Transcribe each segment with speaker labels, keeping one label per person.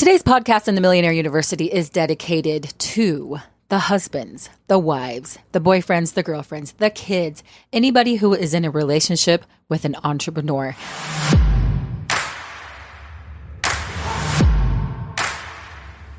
Speaker 1: Today's podcast in the Millionaire University is dedicated to the husbands, the wives, the boyfriends, the girlfriends, the kids, anybody who is in a relationship with an entrepreneur.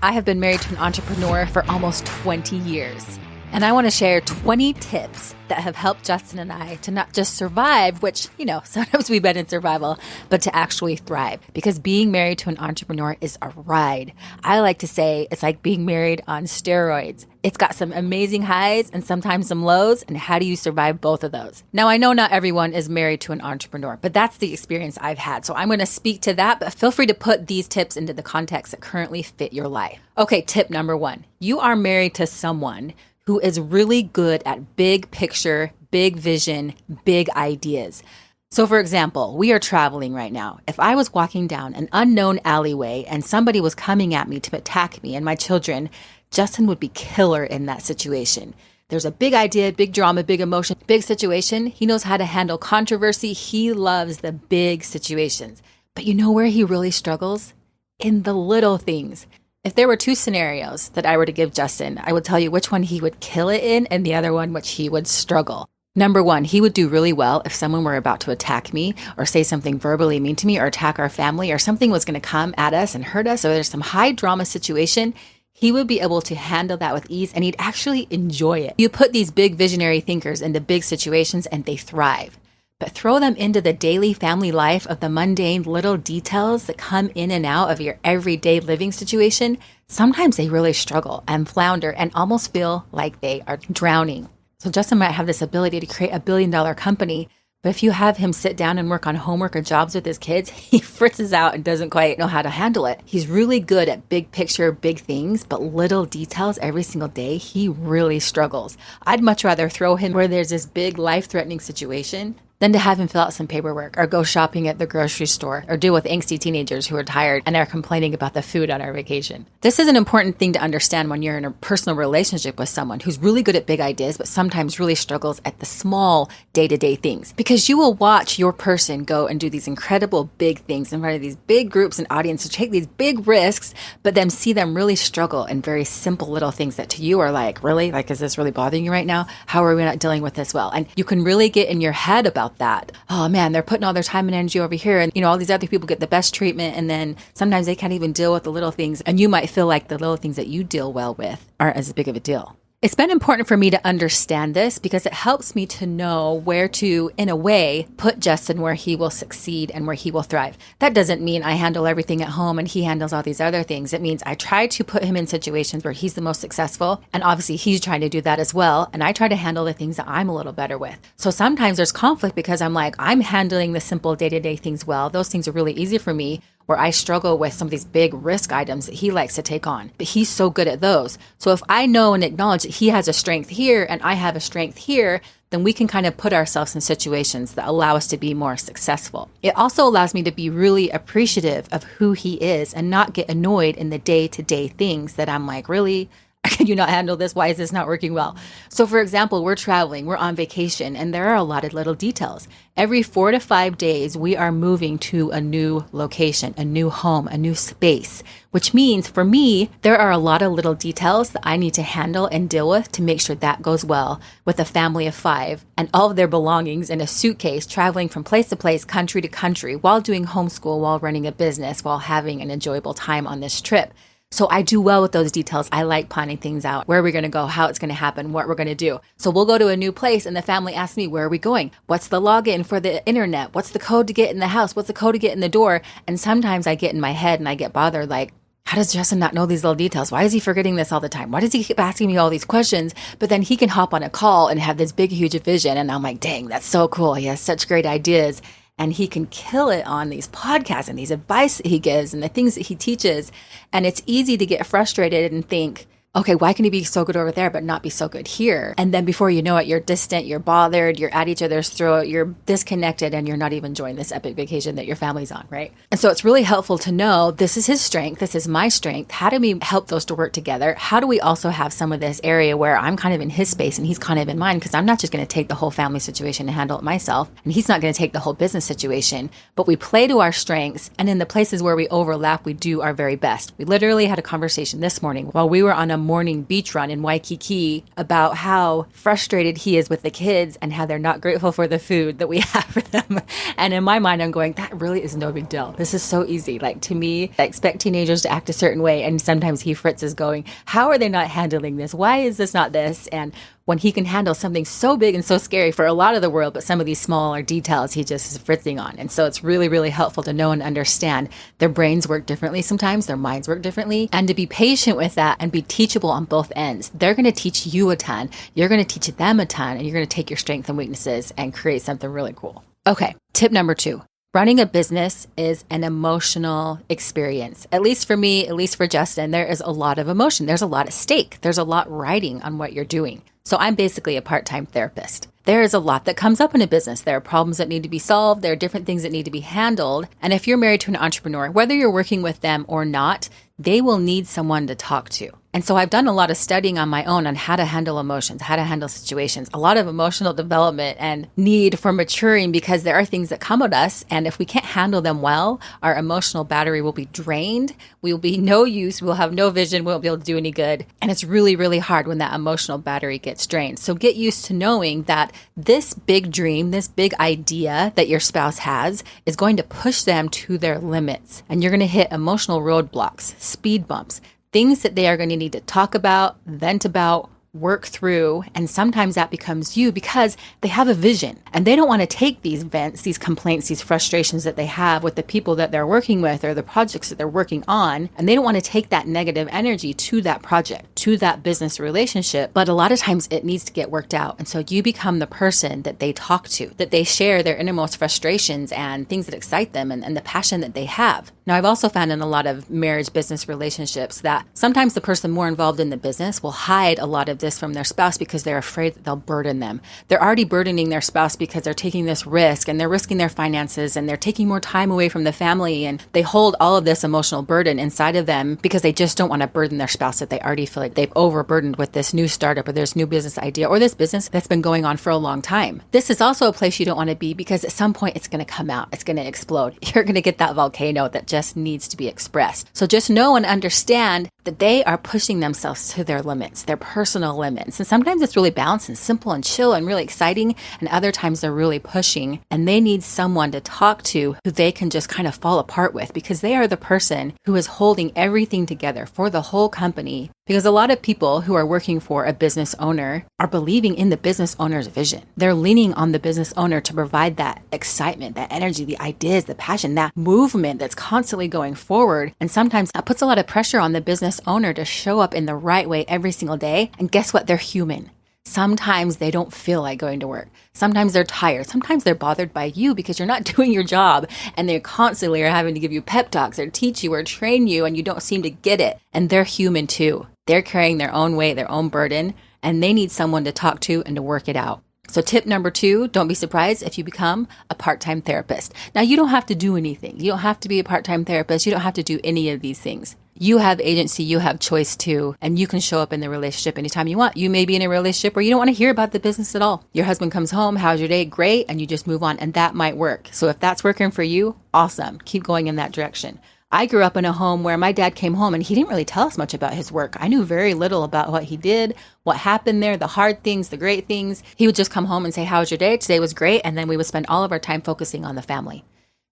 Speaker 1: I have been married to an entrepreneur for almost 20 years. And I want to share 20 tips that have helped Justin and I to not just survive, which, sometimes we've been in survival, but to actually thrive. Because being married to an entrepreneur is a ride. I like to say it's like being married on steroids. It's got some amazing highs and sometimes some lows. And how do you survive both of those? Now, I know not everyone is married to an entrepreneur, but that's the experience I've had. So I'm going to speak to that, but feel free to put these tips into the context that currently fit your life. Okay, tip number 1. You are married to someone who is really good at big picture, big vision, big ideas. So for example, we are traveling right now. If I was walking down an unknown alleyway and somebody was coming at me to attack me and my children, Justin would be killer in that situation. There's a big idea, big drama, big emotion, big situation. He knows how to handle controversy. He loves the big situations. But you know where he really struggles? In the little things. If there were 2 scenarios that I were to give Justin, I would tell you which one he would kill it in and the other one which he would struggle. Number 1, he would do really well if someone were about to attack me or say something verbally mean to me or attack our family or something was going to come at us and hurt us or there's some high drama situation. He would be able to handle that with ease and he'd actually enjoy it. You put these big visionary thinkers into big situations and they thrive. But throw them into the daily family life of the mundane little details that come in and out of your everyday living situation. Sometimes they really struggle and flounder and almost feel like they are drowning. So Justin might have this ability to create $1 billion company, but if you have him sit down and work on homework or jobs with his kids, he fritzes out and doesn't quite know how to handle it. He's really good at big picture, big things, but little details every single day, he really struggles. I'd much rather throw him where there's this big life-threatening situation than to have him fill out some paperwork or go shopping at the grocery store or deal with angsty teenagers who are tired and are complaining about the food on our vacation. This is an important thing to understand when you're in a personal relationship with someone who's really good at big ideas, but sometimes really struggles at the small day-to-day things. Because you will watch your person go and do these incredible big things in front of these big groups and audiences, take these big risks, but then see them really struggle in very simple little things that to you are like, really? Like, is this really bothering you right now? How are we not dealing with this well? And you can really get in your head about that. Oh man, they're putting all their time and energy over here and all these other people get the best treatment and then sometimes they can't even deal with the little things and you might feel like the little things that you deal well with aren't as big of a deal. It's been important for me to understand this because it helps me to know where to, in a way, put Justin where he will succeed and where he will thrive. That doesn't mean I handle everything at home and he handles all these other things. It means I try to put him in situations where he's the most successful. And obviously he's trying to do that as well. And I try to handle the things that I'm a little better with. So sometimes there's conflict because I'm like, I'm handling the simple day-to-day things well. Those things are really easy for me. Where I struggle with some of these big risk items that he likes to take on, but he's so good at those. So if I know and acknowledge that he has a strength here and I have a strength here, then we can kind of put ourselves in situations that allow us to be more successful. It also allows me to be really appreciative of who he is and not get annoyed in the day-to-day things that I'm like, really? Can you not handle this? Why is this not working well? So for example, we're traveling, we're on vacation, and there are a lot of little details. Every 4 to 5 days, we are moving to a new location, a new home, a new space, which means for me, there are a lot of little details that I need to handle and deal with to make sure that goes well with a family of 5 and all of their belongings in a suitcase, traveling from place to place, country to country, while doing homeschool, while running a business, while having an enjoyable time on this trip. So I do well with those details. I like planning things out, where we're going to go, how it's going to happen, what we're going to do. So we'll go to a new place and the family asks me, where are we going? What's the login for the internet? What's the code to get in the house? What's the code to get in the door? And sometimes I get in my head and I get bothered like, how does Justin not know these little details? Why is he forgetting this all the time? Why does he keep asking me all these questions? But then he can hop on a call and have this big, huge vision. And I'm like, dang, that's so cool. He has such great ideas. And he can kill it on these podcasts and these advice that he gives and the things that he teaches. And it's easy to get frustrated and think, Okay, why can he be so good over there but not be so good here? And then before you know it, you're distant, you're bothered, you're at each other's throat, you're disconnected, and you're not even enjoying this epic vacation that your family's on, right? And so it's really helpful to know this is his strength, this is my strength. How do we help those to work together? How do we also have some of this area where I'm kind of in his space and he's kind of in mine? Because I'm not just going to take the whole family situation and handle it myself, and he's not going to take the whole business situation, but we play to our strengths, and in the places where we overlap, we do our very best. We literally had a conversation this morning while we were on a morning beach run in Waikiki about how frustrated he is with the kids and how they're not grateful for the food that we have for them. And in my mind, I'm going, that really is no big deal. This is so easy. Like, to me, I expect teenagers to act a certain way. And sometimes Fritz is going, how are they not handling this? Why is this not this? And when he can handle something so big and so scary for a lot of the world, but some of these smaller details he just is fritzing on. And so it's really, really helpful to know and understand their brains work differently sometimes, their minds work differently, and to be patient with that and be teachable on both ends. They're going to teach you a ton, you're going to teach them a ton, and you're going to take your strengths and weaknesses and create something really cool. Okay, tip number 2. Running a business is an emotional experience. At least for me, at least for Justin, there is a lot of emotion. There's a lot at stake. There's a lot riding on what you're doing. So I'm basically a part-time therapist. There is a lot that comes up in a business. There are problems that need to be solved. There are different things that need to be handled. And if you're married to an entrepreneur, whether you're working with them or not, they will need someone to talk to. And so I've done a lot of studying on my own on how to handle emotions, how to handle situations, a lot of emotional development and need for maturing, because there are things that come at us. And if we can't handle them well, our emotional battery will be drained. We will be no use. We'll have no vision. We won't be able to do any good. And it's really, really hard when that emotional battery gets drained. So get used to knowing that this big dream, this big idea that your spouse has is going to push them to their limits. And you're going to hit emotional roadblocks, speed bumps, things that they are going to need to talk about, vent about, work through. And sometimes that becomes you because they have a vision and they don't want to take these vents, these complaints, these frustrations that they have with the people that they're working with or the projects that they're working on. And they don't want to take that negative energy to that project, to that business relationship. But a lot of times it needs to get worked out. And so you become the person that they talk to, that they share their innermost frustrations and things that excite them and the passion that they have. Now, I've also found in a lot of marriage business relationships that sometimes the person more involved in the business will hide a lot of this from their spouse because they're afraid that they'll burden them. They're already burdening their spouse because they're taking this risk and they're risking their finances and they're taking more time away from the family, and they hold all of this emotional burden inside of them because they just don't want to burden their spouse, that they already feel like they've overburdened with this new startup or this new business idea or this business that's been going on for a long time. This is also a place you don't want to be because at some point it's going to come out. It's going to explode. You're going to get that volcano that just needs to be expressed. So just know and understand that they are pushing themselves to their limits, their personal limits. And sometimes it's really balanced and simple and chill and really exciting. And other times they're really pushing and they need someone to talk to who they can just kind of fall apart with, because they are the person who is holding everything together for the whole company. Because a lot of people who are working for a business owner are believing in the business owner's vision. They're leaning on the business owner to provide that excitement, that energy, the ideas, the passion, that movement that's constantly going forward. And sometimes that puts a lot of pressure on the business owner to show up in the right way every single day. And guess what? They're human. Sometimes they don't feel like going to work. Sometimes they're tired. Sometimes they're bothered by you because you're not doing your job and they constantly are having to give you pep talks or teach you or train you and you don't seem to get it. And they're human too. They're carrying their own weight, their own burden, and they need someone to talk to and to work it out. So tip number 2, don't be surprised if you become a part-time therapist. Now, you don't have to do anything. You don't have to be a part-time therapist. You don't have to do any of these things. You have agency, you have choice too, and you can show up in the relationship anytime you want. You may be in a relationship where you don't want to hear about the business at all. Your husband comes home, how's your day? Great, and you just move on, and that might work. So if that's working for you, awesome. Keep going in that direction. I grew up in a home where my dad came home and he didn't really tell us much about his work. I knew very little about what he did, what happened there, the hard things, the great things. He would just come home and say, how was your day? Today was great. And then we would spend all of our time focusing on the family.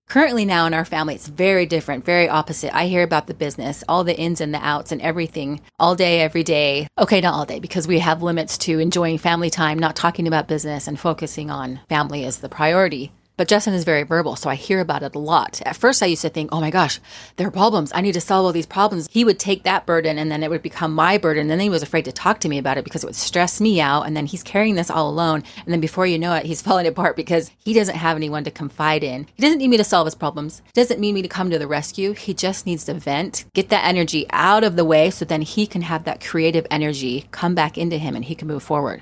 Speaker 1: Currently now in our family, it's very different, very opposite. I hear about the business, all the ins and the outs and everything all day, every day. Okay, not all day, because we have limits to enjoying family time, not talking about business and focusing on family as the priority. But Justin is very verbal, so I hear about it a lot. At first, I used to think, oh my gosh, there are problems. I need to solve all these problems. He would take that burden and then it would become my burden. And then he was afraid to talk to me about it because it would stress me out. And then he's carrying this all alone. And then before you know it, he's falling apart because he doesn't have anyone to confide in. He doesn't need me to solve his problems. He doesn't need me to come to the rescue. He just needs to vent, get that energy out of the way so then he can have that creative energy come back into him and he can move forward.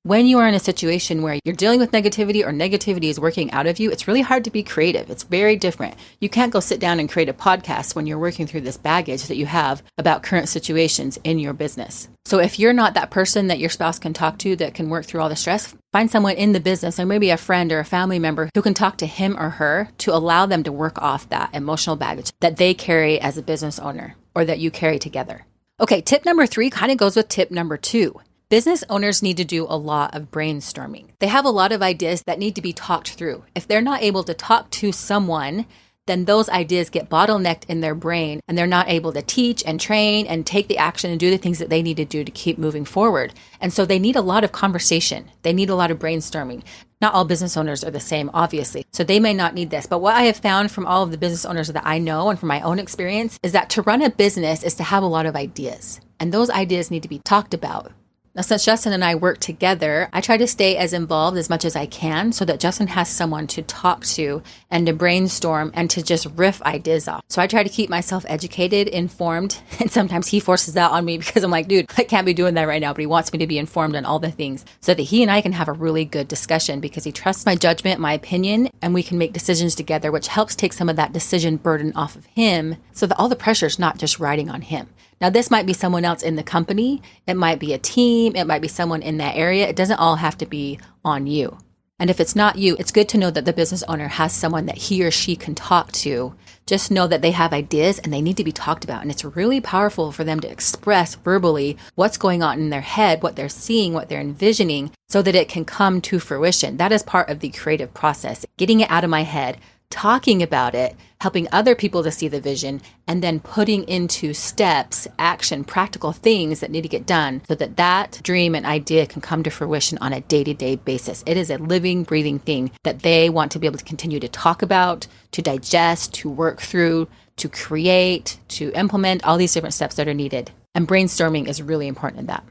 Speaker 1: When you are in a situation where you're dealing with negativity or negativity is working out of you, it's really hard to be creative. It's very different. You can't go sit down and create a podcast when you're working through this baggage that you have about current situations in your business. So if you're not that person that your spouse can talk to that can work through all the stress, find someone in the business, or maybe a friend or a family member who can talk to him or her to allow them to work off that emotional baggage that they carry as a business owner or that you carry together. Okay, tip number 3 kind of goes with tip number 2. Business owners need to do a lot of brainstorming. They have a lot of ideas that need to be talked through. If they're not able to talk to someone, then those ideas get bottlenecked in their brain and they're not able to teach and train and take the action and do the things that they need to do to keep moving forward. And so they need a lot of conversation. They need a lot of brainstorming. Not all business owners are the same, obviously. So they may not need this. But what I have found from all of the business owners that I know and from my own experience is that to run a business is to have a lot of ideas. And those ideas need to be talked about. Now, since Justin and I work together, I try to stay as involved as much as I can so that Justin has someone to talk to and to brainstorm and to just riff ideas off. So I try to keep myself educated, informed, and sometimes he forces that on me because I'm like, dude, I can't be doing that right now, but he wants me to be informed on all the things so that he and I can have a really good discussion because he trusts my judgment, my opinion, and we can make decisions together, which helps take some of that decision burden off of him so that all the pressure is not just riding on him. Now, this might be someone else in the company. It might be a team. It might be someone in that area. It doesn't all have to be on you. And if it's not you, it's good to know that the business owner has someone that he or she can talk to. Just know that they have ideas and they need to be talked about. And it's really powerful for them to express verbally what's going on in their head, what they're seeing, what they're envisioning, so that it can come to fruition. That is part of the creative process. Getting it out of my head, talking about it, helping other people to see the vision, and then putting into steps, action, practical things that need to get done so that that dream and idea can come to fruition on a day-to-day basis. It is a living, breathing thing that they want to be able to continue to talk about, to digest, to work through, to create, to implement all these different steps that are needed. And brainstorming is really important in that.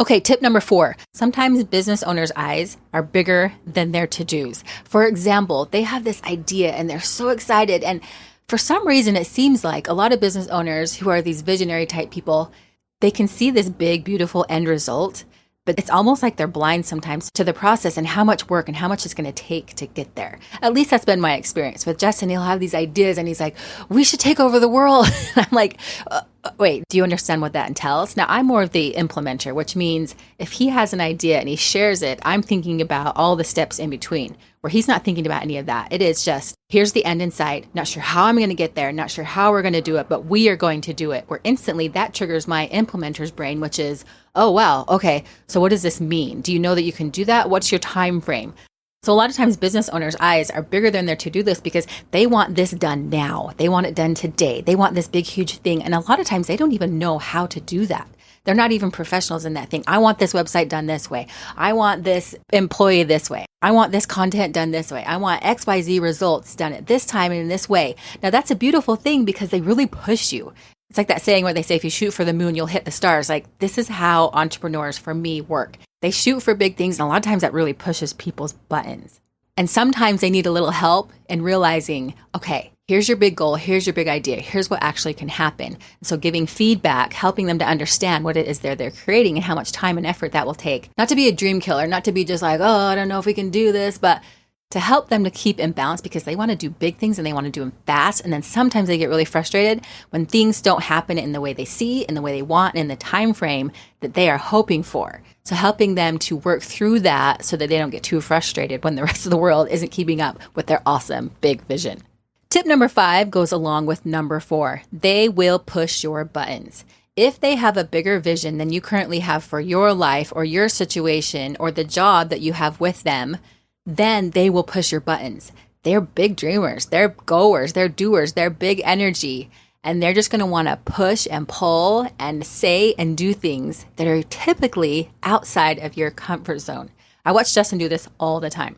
Speaker 1: Okay, tip number 4. Sometimes business owners' eyes are bigger than their to-dos. For example, they have this idea and they're so excited. And for some reason, it seems like a lot of business owners who are these visionary type people, they can see this big, beautiful end result, but it's almost like they're blind sometimes to the process and how much work and how much it's going to take to get there. At least that's been my experience with Justin. He'll have these ideas and he's like, we should take over the world. And I'm like, wait, do you understand what that entails? Now, I'm more of the implementer, which means if he has an idea and he shares it, I'm thinking about all the steps in between, where he's not thinking about any of that. It is just, here's the end in sight. Not sure how I'm going to get there. Not sure how we're going to do it, but we are going to do it. Where instantly that triggers my implementer's brain, which is, oh, wow, okay, so what does this mean? Do you know that you can do that? What's your time frame? So a lot of times business owners' eyes are bigger than their to-do list because they want this done now. They want it done today. They want this big, huge thing. And a lot of times they don't even know how to do that. They're not even professionals in that thing. I want this website done this way. I want this employee this way. I want this content done this way. I want XYZ results done at this time and in this way. Now that's a beautiful thing because they really push you. It's like that saying where they say, if you shoot for the moon, you'll hit the stars. Like, this is how entrepreneurs, for me, work. They shoot for big things, and a lot of times that really pushes people's buttons. And sometimes they need a little help in realizing, okay, here's your big goal, here's your big idea, here's what actually can happen. And so giving feedback, helping them to understand what it is they're creating and how much time and effort that will take. Not to be a dream killer, not to be just like, oh, I don't know if we can do this, but to help them to keep in balance because they want to do big things and they want to do them fast. And then sometimes they get really frustrated when things don't happen in the way they see, in the way they want, in the time frame that they are hoping for. So helping them to work through that so that they don't get too frustrated when the rest of the world isn't keeping up with their awesome big vision. Tip number 5 goes along with number 4. They will push your buttons. If they have a bigger vision than you currently have for your life or your situation or the job that you have with them, then they will push your buttons. They're big dreamers. They're goers. They're doers. They're big energy. And they're just going to want to push and pull and say and do things that are typically outside of your comfort zone. I watch Justin do this all the time.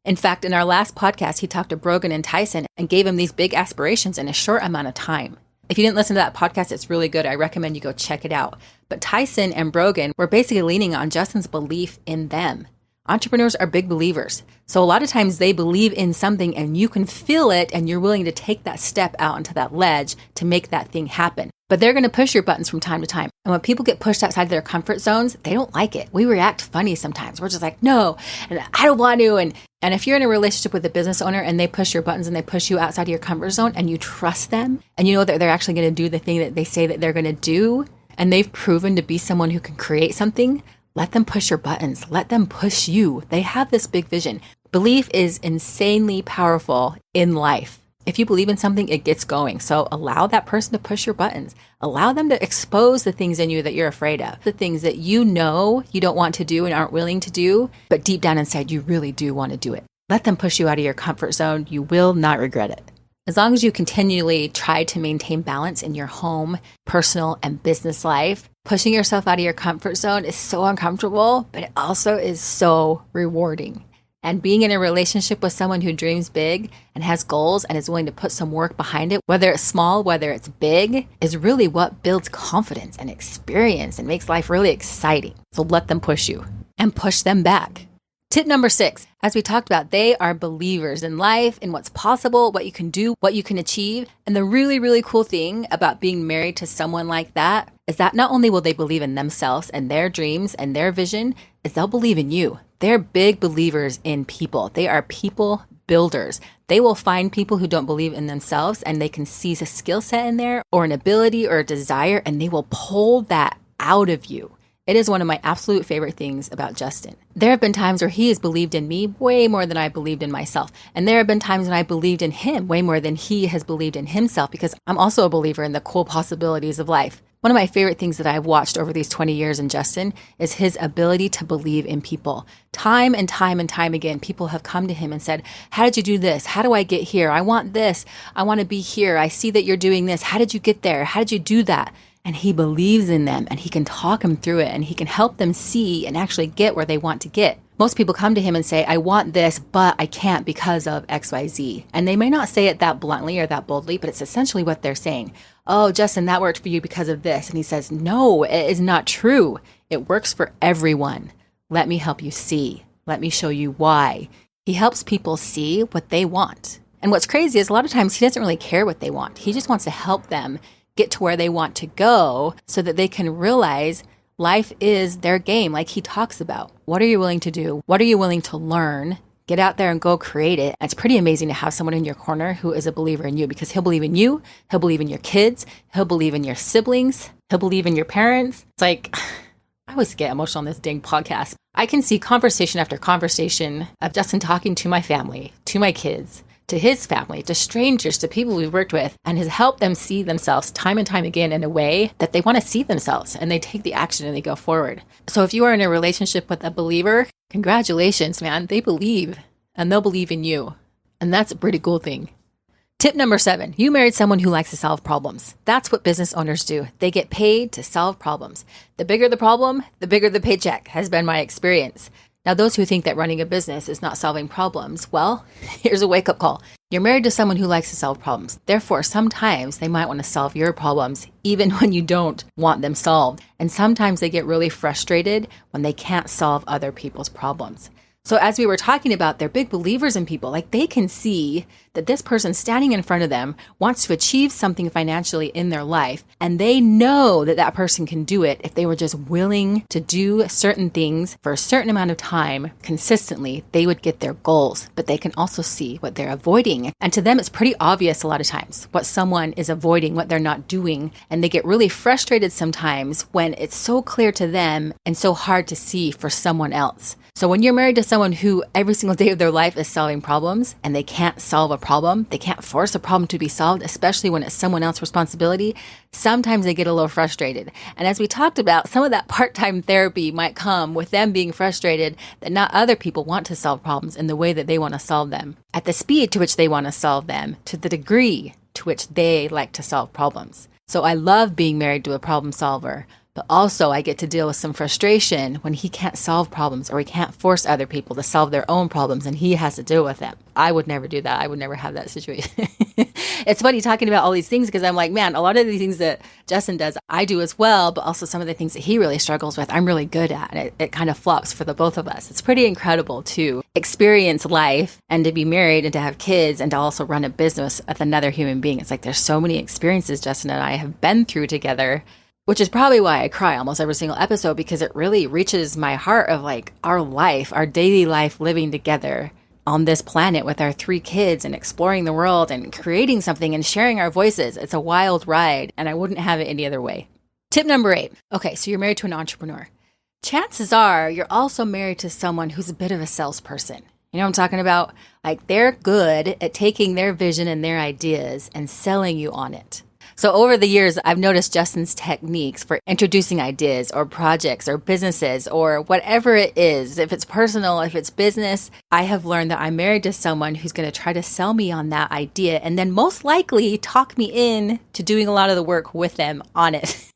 Speaker 1: In fact, in our last podcast, he talked to Brogan and Tyson and gave him these big aspirations in a short amount of time. If you didn't listen to that podcast, it's really good. I recommend you go check it out. But Tyson and Brogan were basically leaning on Justin's belief in them. Entrepreneurs are big believers. So a lot of times they believe in something and you can feel it and you're willing to take that step out onto that ledge to make that thing happen. But they're going to push your buttons from time to time. And when people get pushed outside their comfort zones, they don't like it. We react funny sometimes. We're just like, no, and I don't want to. And if you're in a relationship with a business owner and they push your buttons and they push you outside of your comfort zone and you trust them and you know that they're actually going to do the thing that they say that they're going to do, and they've proven to be someone who can create something, let them push your buttons. Let them push you. They have this big vision. Belief is insanely powerful in life. If you believe in something, it gets going. So allow that person to push your buttons. Allow them to expose the things in you that you're afraid of, the things that you know you don't want to do and aren't willing to do, but deep down inside, you really do want to do it. Let them push you out of your comfort zone. You will not regret it. As long as you continually try to maintain balance in your home, personal, and business life, pushing yourself out of your comfort zone is so uncomfortable, but it also is so rewarding. And being in a relationship with someone who dreams big and has goals and is willing to put some work behind it, whether it's small, whether it's big, is really what builds confidence and experience and makes life really exciting. So let them push you and push them back. Tip number 6, as we talked about, they are believers in life, in what's possible, what you can do, what you can achieve. And the really, really cool thing about being married to someone like that is that not only will they believe in themselves and their dreams and their vision, is they'll believe in you. They're big believers in people. They are people builders. They will find people who don't believe in themselves and they can seize a skill set in there or an ability or a desire, and they will pull that out of you. It is one of my absolute favorite things about Justin. There have been times where he has believed in me way more than I believed in myself. And there have been times when I believed in him way more than he has believed in himself, because I'm also a believer in the cool possibilities of life. One of my favorite things that I've watched over these 20 years in Justin is his ability to believe in people. Time and time and time again, people have come to him and said, how did you do this? How do I get here? I want this. I want to be here. I see that you're doing this. How did you get there? How did you do that? And he believes in them and he can talk them through it and he can help them see and actually get where they want to get. Most people come to him and say, I want this, but I can't because of XYZ. And they may not say it that bluntly or that boldly, but it's essentially what they're saying. Oh, Justin, that worked for you because of this. And he says, no, it is not true. It works for everyone. Let me help you see. Let me show you why. He helps people see what they want. And what's crazy is a lot of times he doesn't really care what they want. He just wants to help them get to where they want to go so that they can realize life is their game, like he talks about. What are you willing to do? What are you willing to learn? Get out there and go create it. And it's pretty amazing to have someone in your corner who is a believer in you, because he'll believe in you, he'll believe in your kids, he'll believe in your siblings, he'll believe in your parents. It's like, I always get emotional on this dang podcast. I can see conversation after conversation of Justin talking to my family, to my kids, to his family, to strangers, to people we've worked with, and has helped them see themselves time and time again in a way that they want to see themselves, and they take the action and they go forward. So if you are in a relationship with a believer, congratulations, man. They believe and they'll believe in you. And that's a pretty cool thing. Tip number 7, you married someone who likes to solve problems. That's what business owners do. They get paid to solve problems. The bigger the problem, the bigger the paycheck, has been my experience. Now, those who think that running a business is not solving problems, well, here's a wake-up call. You're married to someone who likes to solve problems. Therefore, sometimes they might want to solve your problems, even when you don't want them solved. And sometimes they get really frustrated when they can't solve other people's problems. So as we were talking about, they're big believers in people. Like, they can see that this person standing in front of them wants to achieve something financially in their life. And they know that that person can do it if they were just willing to do certain things for a certain amount of time consistently. They would get their goals, but they can also see what they're avoiding. And to them, it's pretty obvious a lot of times what someone is avoiding, what they're not doing. And they get really frustrated sometimes when it's so clear to them and so hard to see for someone else. So when you're married to someone who every single day of their life is solving problems and they can't solve a problem, they can't force a problem to be solved, especially when it's someone else's responsibility, sometimes they get a little frustrated. And as we talked about, some of that part-time therapy might come with them being frustrated that not other people want to solve problems in the way that they want to solve them, at the speed to which they want to solve them, to the degree to which they like to solve problems. So I love being married to a problem solver. But also I get to deal with some frustration when he can't solve problems or he can't force other people to solve their own problems and he has to deal with them. I would never do that. I would never have that situation. It's funny talking about all these things because I'm like, man, a lot of the things that Justin does, I do as well, but also some of the things that he really struggles with, I'm really good at. And it kind of flops for the both of us. It's pretty incredible to experience life and to be married and to have kids and to also run a business with another human being. It's like there's so many experiences Justin and I have been through together, which is probably why I cry almost every single episode, because it really reaches my heart of like our life, our daily life living together on this planet with our 3 kids and exploring the world and creating something and sharing our voices. It's a wild ride and I wouldn't have it any other way. Tip number 8. Okay, so you're married to an entrepreneur. Chances are you're also married to someone who's a bit of a salesperson. You know what I'm talking about? Like they're good at taking their vision and their ideas and selling you on it. So over the years, I've noticed Justin's techniques for introducing ideas or projects or businesses or whatever it is. If it's personal, if it's business, I have learned that I'm married to someone who's going to try to sell me on that idea and then most likely talk me in to doing a lot of the work with them on it.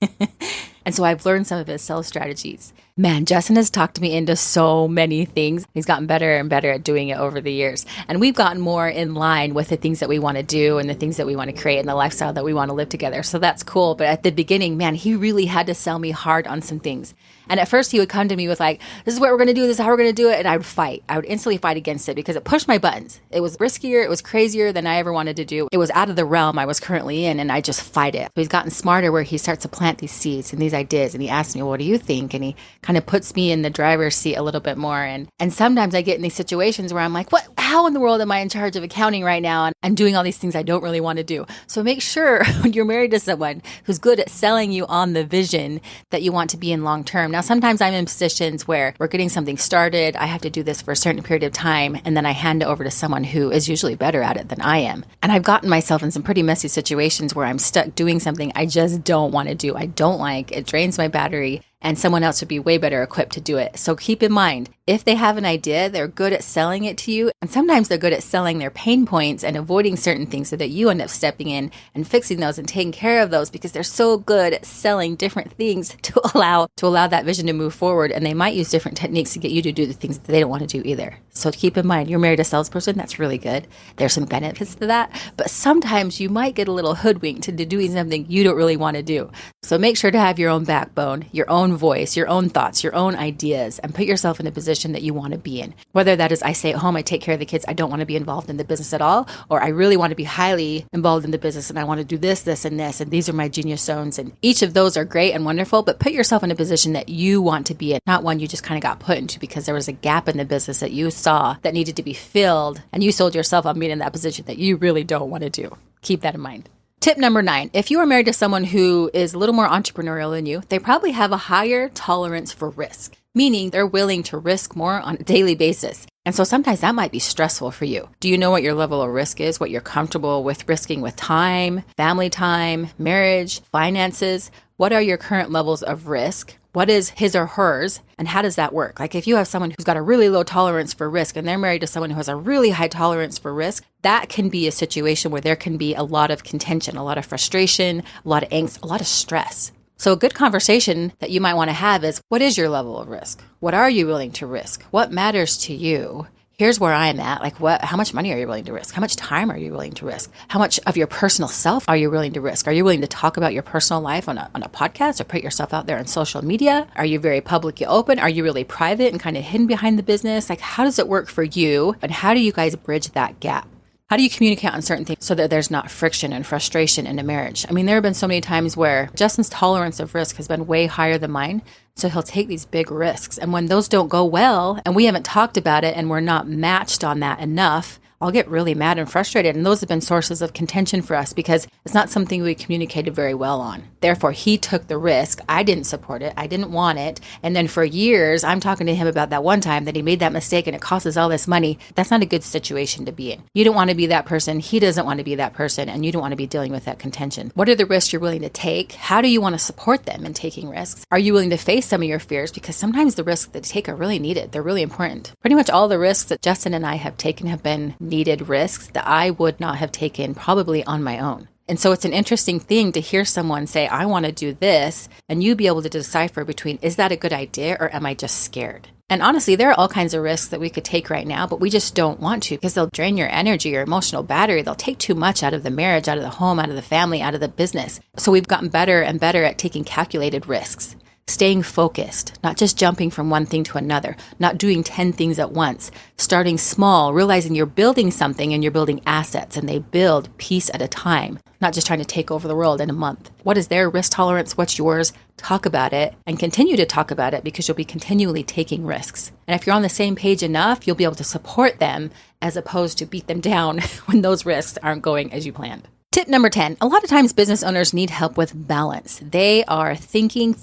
Speaker 1: And so I've learned some of his sales strategies. Man, Justin has talked me into so many things. He's gotten better and better at doing it over the years. And we've gotten more in line with the things that we want to do and the things that we want to create and the lifestyle that we want to live together. So that's cool. But at the beginning, man, he really had to sell me hard on some things. And at first he would come to me with like, this is what we're going to do. This is how we're going to do it. And I would fight. I would instantly fight against it because it pushed my buttons. It was riskier. It was crazier than I ever wanted to do. It was out of the realm I was currently in and I just fight it. So he's gotten smarter where he starts to plant these seeds and these ideas. And he asks me, well, what do you think? And he kind of puts me in the driver's seat a little bit more. And sometimes I get in these situations where I'm like, what? How in the world am I in charge of accounting right now? And I'm doing all these things I don't really want to do. So make sure when you're married to someone who's good at selling you on the vision that you want to be in long term. Now, sometimes I'm in positions where we're getting something started. I have to do this for a certain period of time. And then I hand it over to someone who is usually better at it than I am. And I've gotten myself in some pretty messy situations where I'm stuck doing something I just don't want to do. I don't like. It drains my battery. And someone else would be way better equipped to do it. So keep in mind, if they have an idea, they're good at selling it to you. And sometimes they're good at selling their pain points and avoiding certain things so that you end up stepping in and fixing those and taking care of those because they're so good at selling different things to allow that vision to move forward. And they might use different techniques to get you to do the things that they don't want to do either. So keep in mind, you're married to a salesperson. That's really good. There's some benefits to that. But sometimes you might get a little hoodwinked into doing something you don't really want to do. So make sure to have your own backbone, your own voice, your own thoughts, your own ideas, and put yourself in a position that you want to be in. Whether that is I stay at home, I take care of the kids, I don't want to be involved in the business at all, or I really want to be highly involved in the business and I want to do this, this, and this, and these are my genius zones. And each of those are great and wonderful, but put yourself in a position that you want to be in, not one you just kind of got put into because there was a gap in the business that you saw that needed to be filled, and you sold yourself on being in that position that you really don't want to do. Keep that in mind. Tip number 9, if you are married to someone who is a little more entrepreneurial than you, they probably have a higher tolerance for risk, meaning they're willing to risk more on a daily basis. And so sometimes that might be stressful for you. Do you know what your level of risk is, what you're comfortable with risking with time, family time, marriage, finances? What are your current levels of risk? What is his or hers? And how does that work? Like if you have someone who's got a really low tolerance for risk and they're married to someone who has a really high tolerance for risk, that can be a situation where there can be a lot of contention, a lot of frustration, a lot of angst, a lot of stress. So a good conversation that you might want to have is, what is your level of risk? What are you willing to risk? What matters to you? Here's where I'm at. Like how much money are you willing to risk? How much time are you willing to risk? How much of your personal self are you willing to risk? Are you willing to talk about your personal life on a podcast or put yourself out there on social media? Are you very publicly open? Are you really private and kind of hidden behind the business? Like how does it work for you? And how do you guys bridge that gap? How do you communicate on certain things so that there's not friction and frustration in a marriage? I mean, there have been so many times where Justin's tolerance of risk has been way higher than mine. So he'll take these big risks. And when those don't go well and we haven't talked about it and we're not matched on that enough, I'll get really mad and frustrated. And those have been sources of contention for us because it's not something we communicated very well on. Therefore, he took the risk. I didn't support it. I didn't want it. And then for years, I'm talking to him about that one time that he made that mistake and it cost us all this money. That's not a good situation to be in. You don't want to be that person. He doesn't want to be that person. And you don't want to be dealing with that contention. What are the risks you're willing to take? How do you want to support them in taking risks? Are you willing to face some of your fears? Because sometimes the risks that you take are really needed. They're really important. Pretty much all the risks that Justin and I have taken have been needed risks that I would not have taken probably on my own. And so it's an interesting thing to hear someone say, I want to do this, and you be able to decipher between, is that a good idea or am I just scared? And honestly, there are all kinds of risks that we could take right now, but we just don't want to because they'll drain your energy, your emotional battery. They'll take too much out of the marriage, out of the home, out of the family, out of the business. So we've gotten better and better at taking calculated risks. Staying focused, not just jumping from one thing to another, not doing 10 things at once, starting small, realizing you're building something and you're building assets and they build piece at a time, not just trying to take over the world in a month. What is their risk tolerance? What's yours? Talk about it and continue to talk about it because you'll be continually taking risks. And if you're on the same page enough, you'll be able to support them as opposed to beat them down when those risks aren't going as you planned. Tip number 10, a lot of times business owners need help with balance. They are thinking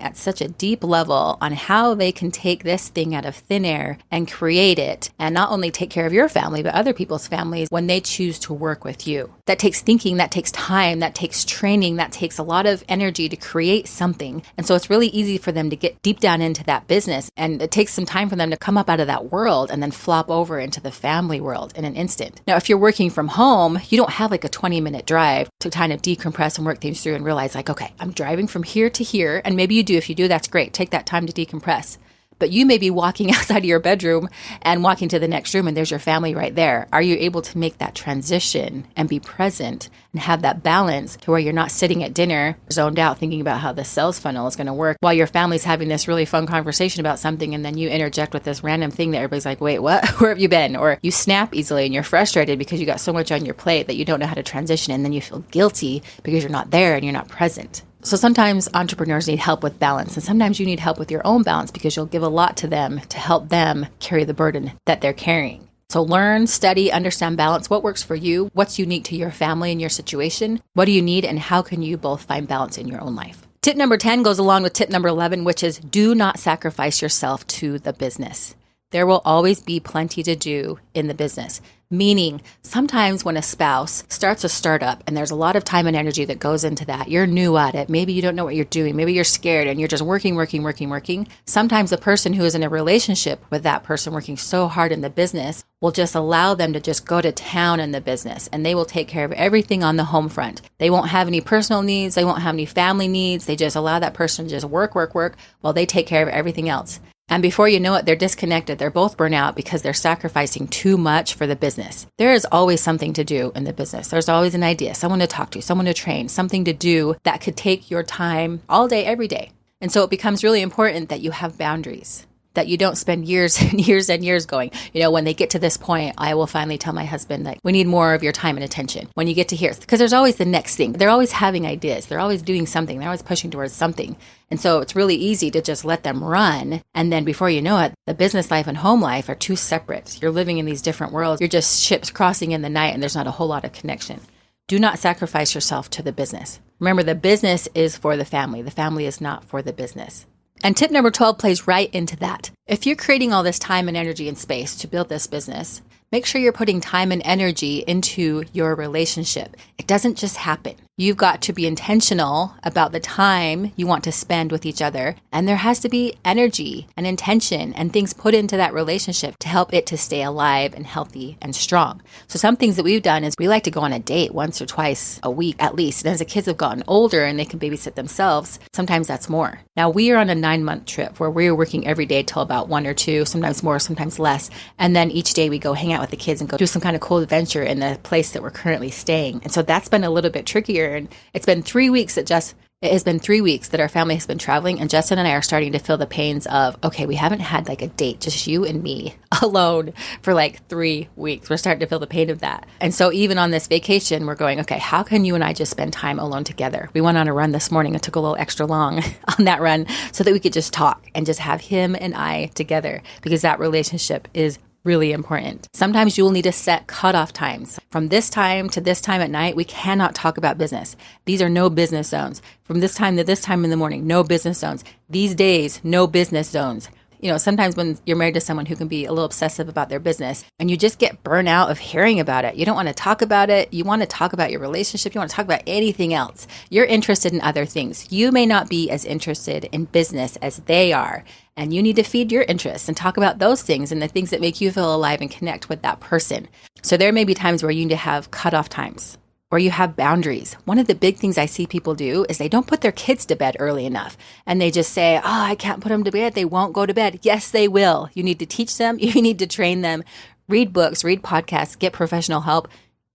Speaker 1: at such a deep level on how they can take this thing out of thin air and create it and not only take care of your family, but other people's families when they choose to work with you. That takes thinking, that takes time, that takes training, that takes a lot of energy to create something. And so it's really easy for them to get deep down into that business. And it takes some time for them to come up out of that world and then flop over into the family world in an instant. Now, if you're working from home, you don't have like a 20-minute drive to kind of decompress and work things through and realize like, okay, I'm driving from here to here. And maybe you do. If you do, that's great. Take that time to decompress. But you may be walking outside of your bedroom and walking to the next room and there's your family right there. Are you able to make that transition and be present and have that balance to where you're not sitting at dinner zoned out thinking about how the sales funnel is going to work while your family's having this really fun conversation about something and then you interject with this random thing that everybody's like, wait, what? Where have you been? Or you snap easily and you're frustrated because you got so much on your plate that you don't know how to transition and then you feel guilty because you're not there and you're not present. So sometimes entrepreneurs need help with balance, and sometimes you need help with your own balance because you'll give a lot to them to help them carry the burden that they're carrying. So learn, study, understand balance. What works for you? What's unique to your family and your situation? What do you need? And how can you both find balance in your own life? Tip number 10 goes along with tip number 11, which is do not sacrifice yourself to the business. There will always be plenty to do in the business. Meaning, sometimes when a spouse starts a startup and there's a lot of time and energy that goes into that, you're new at it, maybe you don't know what you're doing, maybe you're scared and you're just working. Sometimes the person who is in a relationship with that person working so hard in the business will just allow them to just go to town in the business and they will take care of everything on the home front. They won't have any personal needs, they won't have any family needs, they just allow that person to just work while they take care of everything else. And before you know it, they're disconnected. They're both burnt out because they're sacrificing too much for the business. There is always something to do in the business. There's always an idea, someone to talk to, someone to train, something to do that could take your time all day, every day. And so it becomes really important that you have boundaries, that you don't spend years and years and years going, when they get to this point, I will finally tell my husband, like, we need more of your time and attention. When you get to here, because there's always the next thing. They're always having ideas. They're always doing something. They're always pushing towards something. And so it's really easy to just let them run. And then before you know it, the business life and home life are too separate. You're living in these different worlds. You're just ships crossing in the night and there's not a whole lot of connection. Do not sacrifice yourself to the business. Remember, the business is for the family. The family is not for the business. And tip number 12 plays right into that. If you're creating all this time and energy and space to build this business, make sure you're putting time and energy into your relationship. It doesn't just happen. You've got to be intentional about the time you want to spend with each other. And there has to be energy and intention and things put into that relationship to help it to stay alive and healthy and strong. So some things that we've done is we like to go on a date once or twice a week at least. And as the kids have gotten older and they can babysit themselves, sometimes that's more. Now we are on a 9-month trip where we're working every day till about 1 or 2, sometimes more, sometimes less. And then each day we go hang out with the kids and go do some kind of cool adventure in the place that we're currently staying. And so that's been a little bit trickier. And it's been 3 weeks it has been 3 weeks that our family has been traveling, and Justin and I are starting to feel the pains of, okay, we haven't had like a date, just you and me alone for like 3 weeks. We're starting to feel the pain of that. And so even on this vacation, we're going, okay, how can you and I just spend time alone together? We went on a run this morning. It took a little extra long on that run so that we could just talk and just have him and I together, because that relationship is really important. Sometimes you will need to set cutoff times. From this time to this time at night, we cannot talk about business. These are no business zones. From this time to this time in the morning, no business zones. These days, no business zones. Sometimes when you're married to someone who can be a little obsessive about their business and you just get burnt out of hearing about it, you don't want to talk about it. You want to talk about your relationship. You want to talk about anything else. You're interested in other things. You may not be as interested in business as they are. And you need to feed your interests and talk about those things and the things that make you feel alive and connect with that person. So there may be times where you need to have cutoff times. or you have boundaries. One of the big things I see people do is they don't put their kids to bed early enough. And they just say, I can't put them to bed. They won't go to bed. Yes, they will. You need to teach them. You need to train them. Read books, read podcasts, get professional help.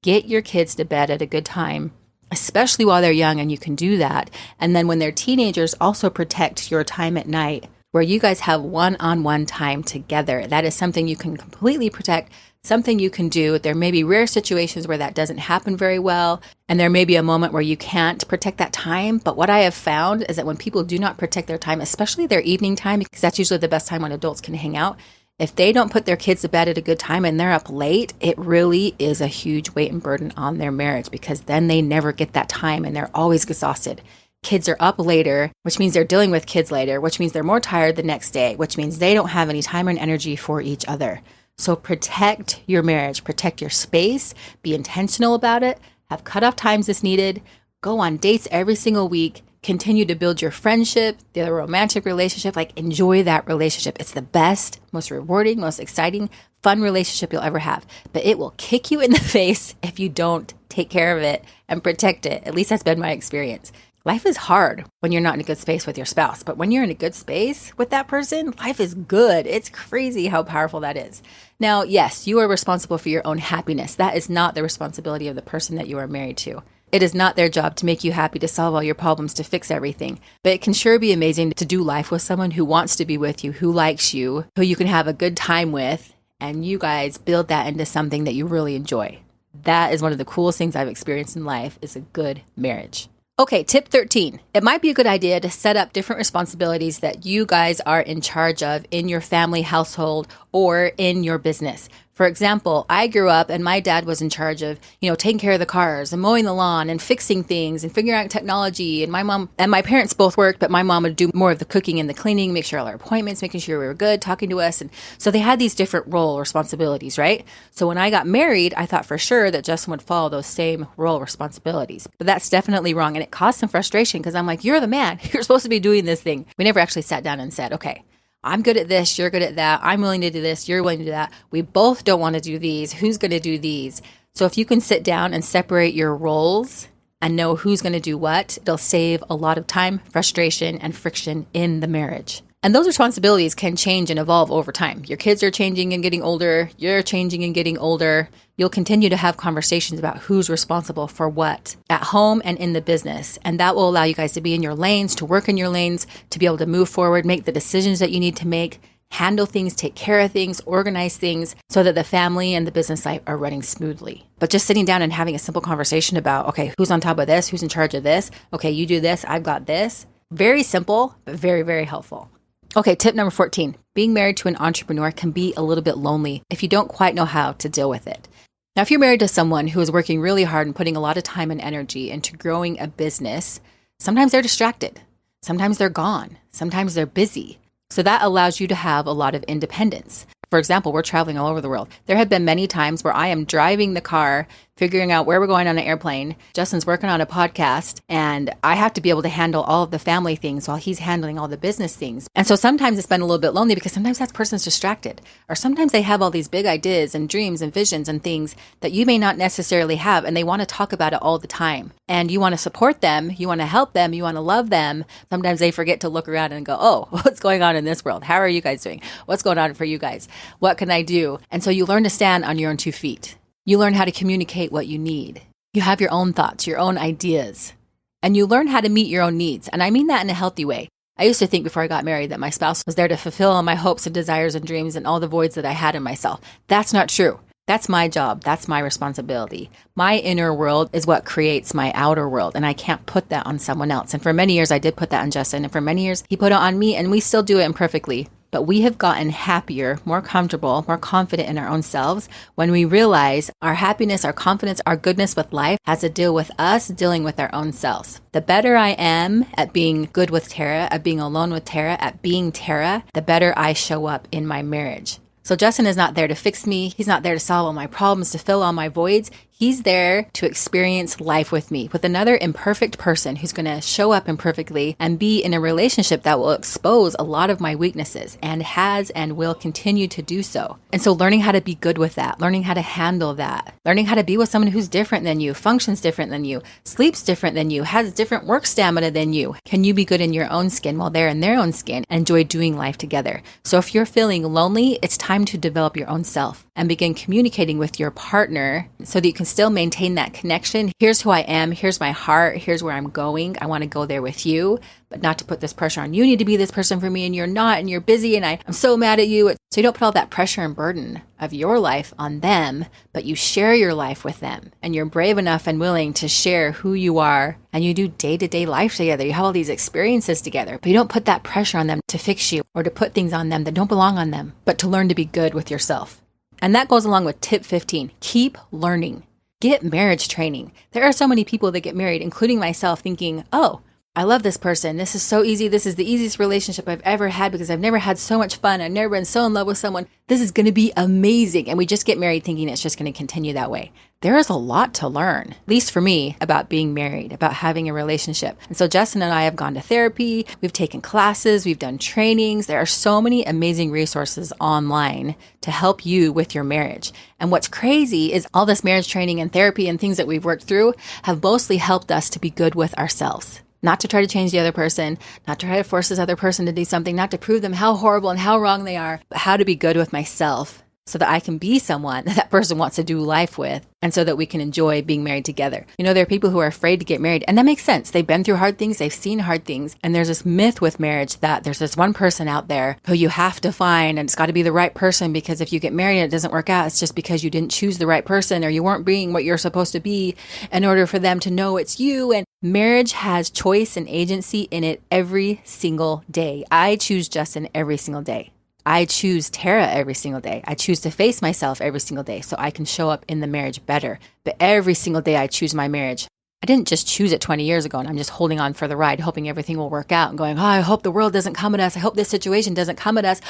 Speaker 1: Get your kids to bed at a good time, especially while they're young, and you can do that. And then when they're teenagers, also protect your time at night where you guys have one-on-one time together. That is something you can completely protect, something you can do. There may be rare situations where that doesn't happen very well, and there may be a moment where you can't protect that time. But what I have found is that when people do not protect their time, especially their evening time, because that's usually the best time when adults can hang out, if they don't put their kids to bed at a good time and they're up late, it really is a huge weight and burden on their marriage, because then they never get that time and they're always exhausted. Kids are up later, which means they're dealing with kids later, which means they're more tired the next day, which means they don't have any time and energy for each other. So protect your marriage, protect your space, be intentional about it, have cutoff times as needed, go on dates every single week, continue to build your friendship, the romantic relationship, enjoy that relationship. It's the best, most rewarding, most exciting, fun relationship you'll ever have. But it will kick you in the face if you don't take care of it and protect it. At least that's been my experience. Life is hard when you're not in a good space with your spouse, but when you're in a good space with that person, life is good. It's crazy how powerful that is. Now, yes, you are responsible for your own happiness. That is not the responsibility of the person that you are married to. It is not their job to make you happy, to solve all your problems, to fix everything. But it can sure be amazing to do life with someone who wants to be with you, who likes you, who you can have a good time with, and you guys build that into something that you really enjoy. That is one of the coolest things I've experienced in life, is a good marriage. Okay, tip 13. It might be a good idea to set up different responsibilities that you guys are in charge of in your family household or in your business. For example, I grew up and my dad was in charge of, taking care of the cars and mowing the lawn and fixing things and figuring out technology. And my mom and my parents both worked, but my mom would do more of the cooking and the cleaning, make sure all our appointments, making sure we were good, talking to us. And so they had these different role responsibilities, right? So when I got married, I thought for sure that Justin would follow those same role responsibilities. But that's definitely wrong. And it caused some frustration because I'm like, you're the man. You're supposed to be doing this thing. We never actually sat down and said, okay, I'm good at this, you're good at that, I'm willing to do this, you're willing to do that. We both don't want to do these. Who's going to do these? So if you can sit down and separate your roles and know who's going to do what, it'll save a lot of time, frustration, and friction in the marriage. And those responsibilities can change and evolve over time. Your kids are changing and getting older. You're changing and getting older. You'll continue to have conversations about who's responsible for what at home and in the business. And that will allow you guys to be in your lanes, to work in your lanes, to be able to move forward, make the decisions that you need to make, handle things, take care of things, organize things so that the family and the business life are running smoothly. But just sitting down and having a simple conversation about, okay, who's on top of this? Who's in charge of this? Okay, you do this. I've got this. Very simple, but very, very helpful. Okay, tip number 14. Being married to an entrepreneur can be a little bit lonely if you don't quite know how to deal with it. Now, if you're married to someone who is working really hard and putting a lot of time and energy into growing a business, sometimes they're distracted. Sometimes they're gone. Sometimes they're busy. So that allows you to have a lot of independence. For example, we're traveling all over the world. There have been many times where I am driving the car, figuring out where we're going on an airplane. Justin's working on a podcast, and I have to be able to handle all of the family things while he's handling all the business things. And so sometimes it's been a little bit lonely because sometimes that person's distracted, or sometimes they have all these big ideas and dreams and visions and things that you may not necessarily have, and they want to talk about it all the time. And you want to support them, you want to help them, you want to love them. Sometimes they forget to look around and go, oh, what's going on in this world? How are you guys doing? What's going on for you guys? What can I do? And so you learn to stand on your own 2 feet. You learn how to communicate what you need. You have your own thoughts, your own ideas, and you learn how to meet your own needs. And I mean that in a healthy way. I used to think before I got married that my spouse was there to fulfill all my hopes and desires and dreams and all the voids that I had in myself. That's not true. That's my job. That's my responsibility. My inner world is what creates my outer world, and I can't put that on someone else. And for many years, I did put that on Justin, and for many years, he put it on me, and we still do it imperfectly. But we have gotten happier, more comfortable, more confident in our own selves when we realize our happiness, our confidence, our goodness with life has to deal with us dealing with our own selves. The better I am at being good with Tara, at being alone with Tara, at being Tara, the better I show up in my marriage. So Justin is not there to fix me. He's not there to solve all my problems, to fill all my voids. He's there to experience life with me, with another imperfect person who's going to show up imperfectly and be in a relationship that will expose a lot of my weaknesses and has and will continue to do so. And so learning how to be good with that, learning how to handle that, learning how to be with someone who's different than you, functions different than you, sleeps different than you, has different work stamina than you. Can you be good in your own skin while they're in their own skin and enjoy doing life together? So if you're feeling lonely, it's time to develop your own self and begin communicating with your partner so that you can still maintain that connection. Here's who I am. Here's my heart. Here's where I'm going. I want to go there with you, but not to put this pressure on. You need to be this person for me and you're not, and you're busy and I'm so mad at you. So you don't put all that pressure and burden of your life on them, but you share your life with them and you're brave enough and willing to share who you are, and you do day-to-day life together. You have all these experiences together, but you don't put that pressure on them to fix you or to put things on them that don't belong on them, but to learn to be good with yourself. And that goes along with tip 15. Keep learning. Get marriage training. There are so many people that get married, including myself, thinking, oh, I love this person. This is so easy. This is the easiest relationship I've ever had because I've never had so much fun. I've never been so in love with someone. This is going to be amazing. And we just get married thinking it's just going to continue that way. There is a lot to learn, at least for me, about being married, about having a relationship. And so Justin and I have gone to therapy. We've taken classes. We've done trainings. There are so many amazing resources online to help you with your marriage. And what's crazy is all this marriage training and therapy and things that we've worked through have mostly helped us to be good with ourselves. Not to try to change the other person, not to try to force this other person to do something, not to prove them how horrible and how wrong they are, but how to be good with myself so that I can be someone that person wants to do life with, and so that we can enjoy being married together. You know, there are people who are afraid to get married, and that makes sense. They've been through hard things, they've seen hard things, and there's this myth with marriage that there's this one person out there who you have to find, and it's got to be the right person, because if you get married and it doesn't work out, it's just because you didn't choose the right person, or you weren't being what you're supposed to be in order for them to know it's you. And marriage has choice and agency in it every single day. I choose Justin every single day. I choose Tara every single day. I choose to face myself every single day so I can show up in the marriage better. But every single day I choose my marriage. I didn't just choose it 20 years ago and I'm just holding on for the ride, hoping everything will work out and going, oh, I hope the world doesn't come at us. I hope this situation doesn't come at us.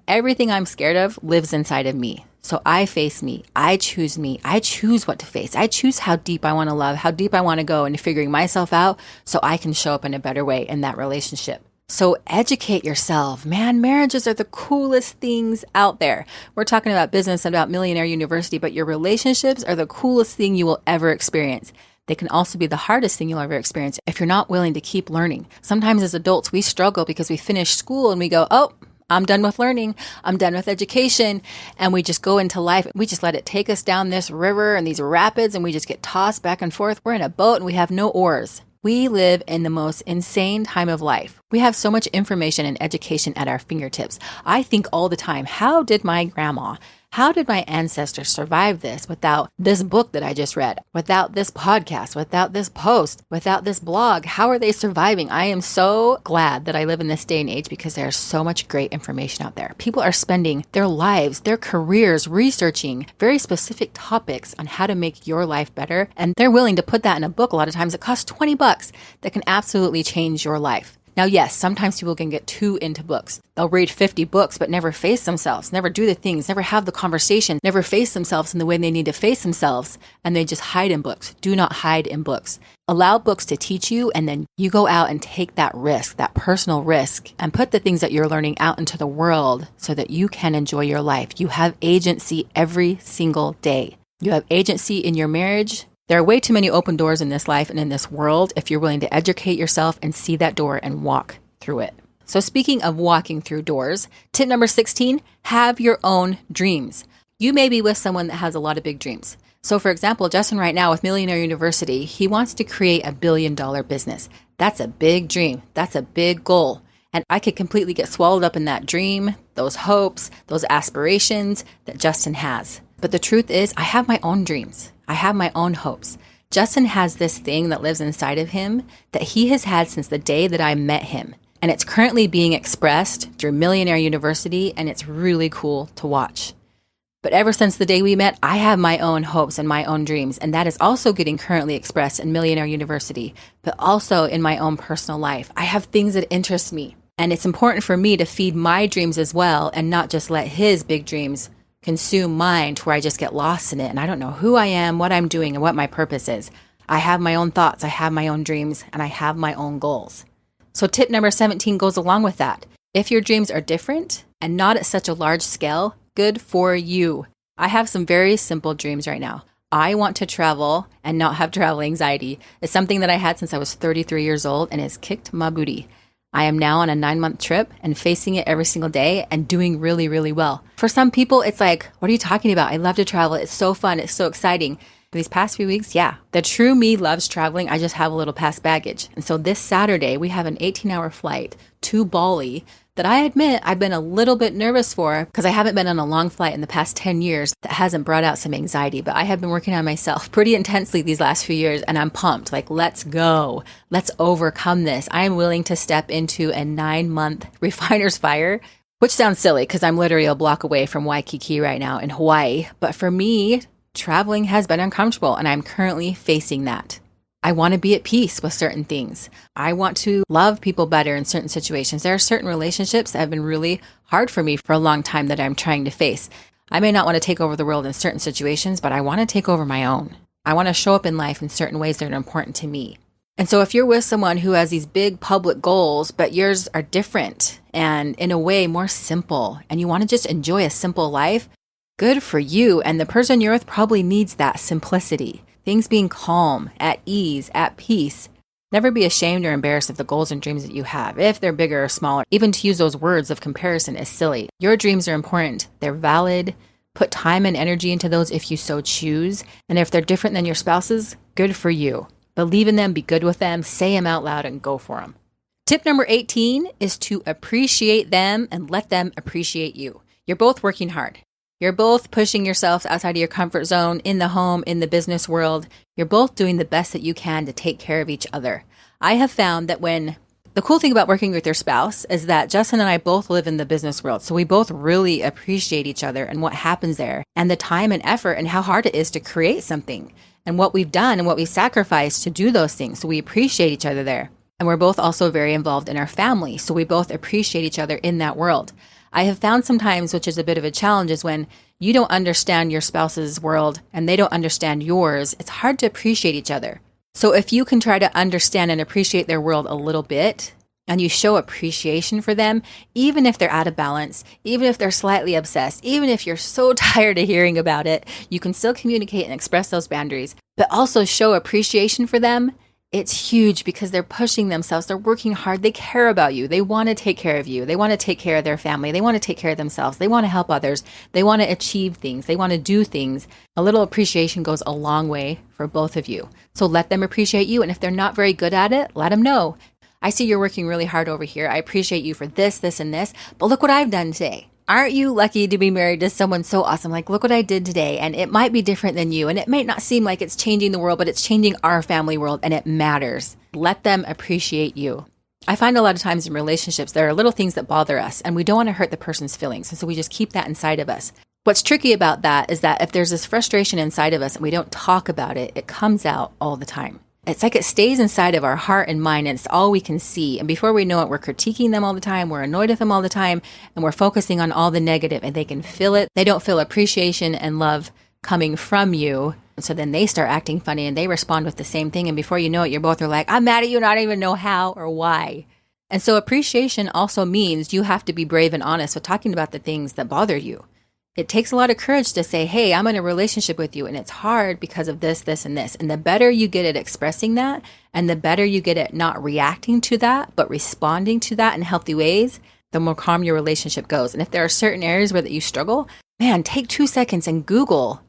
Speaker 1: Everything I'm scared of lives inside of me. So I face me. I choose what to face. I choose how deep I want to love, how deep I want to go into figuring myself out so I can show up in a better way in that relationship. So educate yourself. Man, marriages are the coolest things out there. We're talking about business and about Millionaire University, but your relationships are the coolest thing you will ever experience. They can also be the hardest thing you'll ever experience if you're not willing to keep learning. Sometimes as adults, we struggle because we finish school and we go, oh, I'm done with learning. I'm done with education. And we just go into life. We just let it take us down this river and these rapids, and we just get tossed back and forth. We're in a boat and we have no oars. We live in the most insane time of life. We have so much information and education at our fingertips. I think all the time, how did my grandma, how did my ancestors survive this without this book that I just read, without this podcast, without this post, without this blog? How are they surviving? I am so glad that I live in this day and age because there's so much great information out there. People are spending their lives, their careers, researching very specific topics on how to make your life better. And they're willing to put that in a book. A lot of times it costs $20 that can absolutely change your life. Now, yes, sometimes people can get too into books. They'll read 50 books, but never face themselves, never do the things, never have the conversation, never face themselves in the way they need to face themselves, and they just hide in books. Do not hide in books. Allow books to teach you, and then you go out and take that risk, that personal risk, and put the things that you're learning out into the world so that you can enjoy your life. You have agency every single day. You have agency in your marriage. There are way too many open doors in this life and in this world if you're willing to educate yourself and see that door and walk through it. So speaking of walking through doors, tip number 16, have your own dreams. You may be with someone that has a lot of big dreams. So for example, Justin right now with Millionaire University, he wants to create $1 billion business. That's a big dream. That's a big goal. And I could completely get swallowed up in that dream, those hopes, those aspirations that Justin has. But the truth is, I have my own dreams. I have my own hopes. Justin has this thing that lives inside of him that he has had since the day that I met him. And it's currently being expressed through Millionaire University, and it's really cool to watch. But ever since the day we met, I have my own hopes and my own dreams, and that is also getting currently expressed in Millionaire University, but also in my own personal life. I have things that interest me, and it's important for me to feed my dreams as well and not just let his big dreams consume mind to where I just get lost in it and I don't know who I am, what I'm doing, and what my purpose is. I have my own thoughts, I have my own dreams, and I have my own goals. So tip number 17 goes along with that. If your dreams are different and not at such a large scale, good for you. I have some very simple dreams right now. I want to travel and not have travel anxiety. It's something that I had since I was 33 years old and it's kicked my booty. I am now on a 9-month trip and facing it every single day and doing really, really well. For some people, it's like, what are you talking about? I love to travel. It's so fun. It's so exciting. These past few weeks, yeah, the true me loves traveling. I just have a little past baggage. And so this Saturday, we have an 18-hour flight to Bali that I admit I've been a little bit nervous for because I haven't been on a long flight in the past 10 years that hasn't brought out some anxiety. But I have been working on myself pretty intensely these last few years and I'm pumped. Like, let's go. Let's overcome this. I am willing to step into a 9-month refiner's fire, which sounds silly because I'm literally a block away from Waikiki right now in Hawaii. But for me, traveling has been uncomfortable and I'm currently facing that. I want to be at peace with certain things. I want to love people better in certain situations. There are certain relationships that have been really hard for me for a long time that I'm trying to face. I may not want to take over the world in certain situations, but I want to take over my own. I want to show up in life in certain ways that are important to me. And so if you're with someone who has these big public goals, but yours are different and in a way more simple, and you want to just enjoy a simple life, good for you. And the person you're with probably needs that simplicity. Things being calm, at ease, at peace. Never be ashamed or embarrassed of the goals and dreams that you have, if they're bigger or smaller. Even to use those words of comparison is silly. Your dreams are important. They're valid. Put time and energy into those if you so choose. And if they're different than your spouse's, good for you. Believe in them, be good with them, say them out loud, and go for them. Tip number 18 is to appreciate them and let them appreciate you. You're both working hard. You're both pushing yourselves outside of your comfort zone in the home, in the business world. You're both doing the best that you can to take care of each other. I have found that the cool thing about working with your spouse is that Justin and I both live in the business world. So we both really appreciate each other and what happens there and the time and effort and how hard it is to create something and what we've done and what we sacrificed to do those things. So we appreciate each other there. And we're both also very involved in our family. So we both appreciate each other in that world. I have found sometimes, which is a bit of a challenge, is when you don't understand your spouse's world and they don't understand yours, it's hard to appreciate each other. So if you can try to understand and appreciate their world a little bit, and you show appreciation for them, even if they're out of balance, even if they're slightly obsessed, even if you're so tired of hearing about it, you can still communicate and express those boundaries, but also show appreciation for them. It's huge because they're pushing themselves. They're working hard. They care about you. They want to take care of you. They want to take care of their family. They want to take care of themselves. They want to help others. They want to achieve things. They want to do things. A little appreciation goes a long way for both of you. So let them appreciate you. And if they're not very good at it, let them know. I see you're working really hard over here. I appreciate you for this, this, and this. But look what I've done today. Aren't you lucky to be married to someone so awesome? Like, look what I did today. And it might be different than you. And it might not seem like it's changing the world, but it's changing our family world. And it matters. Let them appreciate you. I find a lot of times in relationships, there are little things that bother us. And we don't want to hurt the person's feelings. And so we just keep that inside of us. What's tricky about that is that if there's this frustration inside of us and we don't talk about it, it comes out all the time. It's like it stays inside of our heart and mind, and it's all we can see. And before we know it, we're critiquing them all the time. We're annoyed at them all the time, and we're focusing on all the negative, and they can feel it. They don't feel appreciation and love coming from you. And so then they start acting funny, and they respond with the same thing. And before you know it, you're both are like, I'm mad at you, and I don't even know how or why. And so appreciation also means you have to be brave and honest with talking about the things that bother you. It takes a lot of courage to say, hey, I'm in a relationship with you and it's hard because of this, this, and this. And the better you get at expressing that and the better you get at not reacting to that, but responding to that in healthy ways, the more calm your relationship goes. And if there are certain areas where that you struggle, man, take 2 seconds and Google,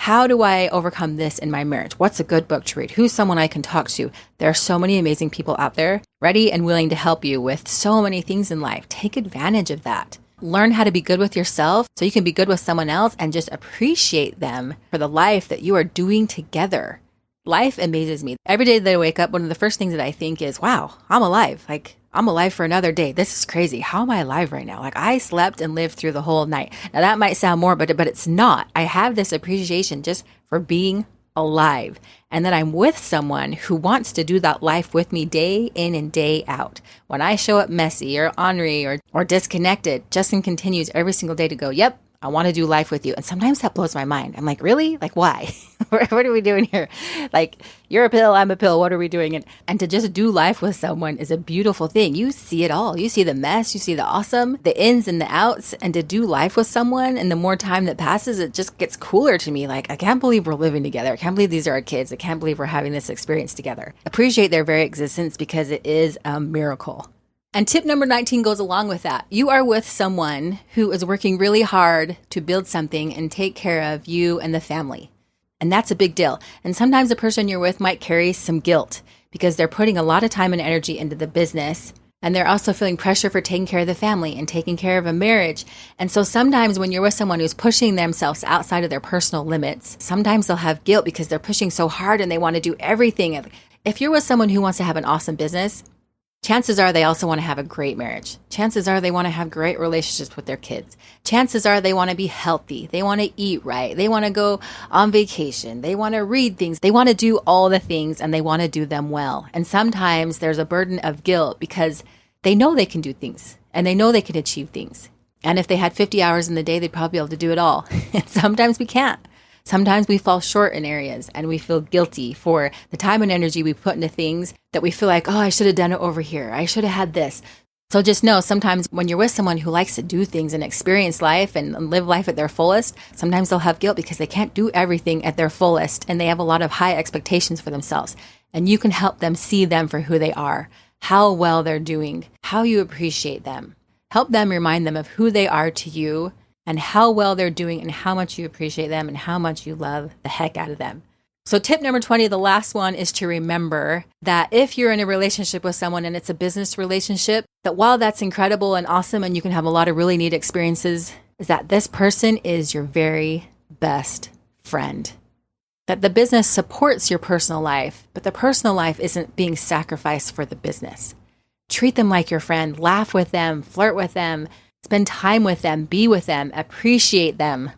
Speaker 1: how do I overcome this in my marriage? What's a good book to read? Who's someone I can talk to? There are so many amazing people out there ready and willing to help you with so many things in life. Take advantage of that. Learn how to be good with yourself so you can be good with someone else and just appreciate them for the life that you are doing together. Life amazes me. Every day that I wake up, one of the first things that I think is, wow, I'm alive. Like, I'm alive for another day. This is crazy. How am I alive right now? Like, I slept and lived through the whole night. Now, that might sound morbid, but it's not. I have this appreciation just for being alive. And then I'm with someone who wants to do that life with me day in and day out. When I show up messy or ornery or disconnected, Justin continues every single day to go, yep, I want to do life with you. And sometimes that blows my mind. I'm like, really? Like, why? What are we doing here? Like, you're a pill, I'm a pill. What are we doing? And to just do life with someone is a beautiful thing. You see it all. You see the mess, you see the awesome, the ins and the outs. And to do life with someone, and the more time that passes, it just gets cooler to me. Like, I can't believe we're living together. I can't believe these are our kids. I can't believe we're having this experience together. Appreciate their very existence because it is a miracle. And tip number 19 goes along with that. You are with someone who is working really hard to build something and take care of you and the family. And that's a big deal. And sometimes the person you're with might carry some guilt because they're putting a lot of time and energy into the business. And they're also feeling pressure for taking care of the family and taking care of a marriage. And so sometimes when you're with someone who's pushing themselves outside of their personal limits, sometimes they'll have guilt because they're pushing so hard and they want to do everything. If you're with someone who wants to have an awesome business, chances are they also want to have a great marriage. Chances are they want to have great relationships with their kids. Chances are they want to be healthy. They want to eat right. They want to go on vacation. They want to read things. They want to do all the things and they want to do them well. And sometimes there's a burden of guilt because they know they can do things and they know they can achieve things. And if they had 50 hours in the day, they'd probably be able to do it all. And sometimes we can't. Sometimes we fall short in areas and we feel guilty for the time and energy we put into things that we feel like, oh, I should have done it over here. I should have had this. So just know sometimes when you're with someone who likes to do things and experience life and live life at their fullest, sometimes they'll have guilt because they can't do everything at their fullest and they have a lot of high expectations for themselves. And you can help them see them for who they are, how well they're doing, how you appreciate them. Help them remind them of who they are to you and how well they're doing and how much you appreciate them and how much you love the heck out of them. So tip number 20, the last one, is to remember that if you're in a relationship with someone and it's a business relationship, that while that's incredible and awesome and you can have a lot of really neat experiences, is that this person is your very best friend. That the business supports your personal life, but the personal life isn't being sacrificed for the business. Treat them like your friend, laugh with them, flirt with them, spend time with them, be with them, appreciate them.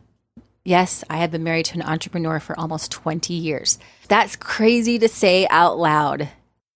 Speaker 1: Yes, I have been married to an entrepreneur for almost 20 years. That's crazy to say out loud.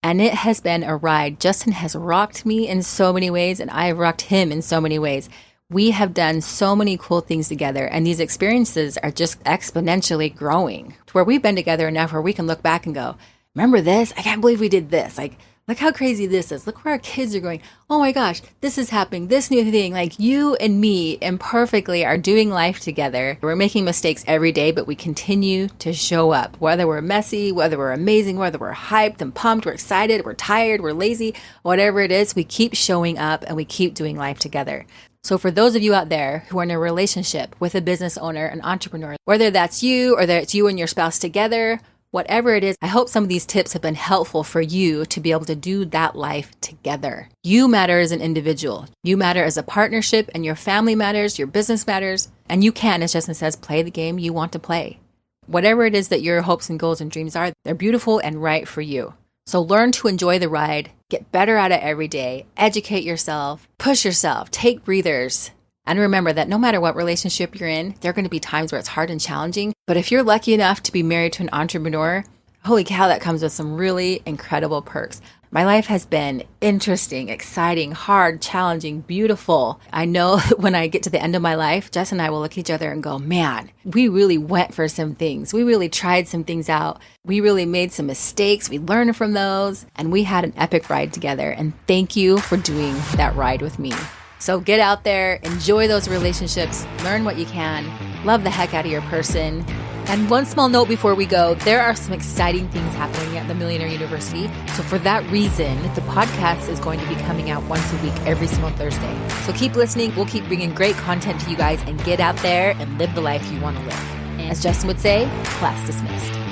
Speaker 1: And it has been a ride. Justin has rocked me in so many ways, and I have rocked him in so many ways. We have done so many cool things together, and these experiences are just exponentially growing to where we've been together enough where we can look back and go, remember this? I can't believe we did this. Like, look how crazy this is. Look where our kids are going. Oh my gosh, this is happening. This new thing. Like, you and me imperfectly are doing life together. We're making mistakes every day, but we continue to show up. Whether we're messy, whether we're amazing, whether we're hyped and pumped, we're excited, we're tired, we're lazy, whatever it is, we keep showing up and we keep doing life together. So for those of you out there who are in a relationship with a business owner, an entrepreneur, whether that's you or that's you and your spouse together, whatever it is, I hope some of these tips have been helpful for you to be able to do that life together. You matter as an individual. You matter as a partnership, and your family matters, your business matters, and you can, as Justin says, play the game you want to play. Whatever it is that your hopes and goals and dreams are, they're beautiful and right for you. So learn to enjoy the ride, get better at it every day, educate yourself, push yourself, take breathers. And remember that no matter what relationship you're in, there are going to be times where it's hard and challenging. But if you're lucky enough to be married to an entrepreneur, holy cow, that comes with some really incredible perks. My life has been interesting, exciting, hard, challenging, beautiful. I know when I get to the end of my life, Jess and I will look at each other and go, man, we really went for some things. We really tried some things out. We really made some mistakes. We learned from those, and we had an epic ride together. And thank you for doing that ride with me. So get out there, enjoy those relationships, learn what you can, love the heck out of your person. And one small note before we go, there are some exciting things happening at the Millionaire University. So for that reason, the podcast is going to be coming out once a week, every single Thursday. So keep listening. We'll keep bringing great content to you guys, and get out there and live the life you want to live. As Justin would say, class dismissed.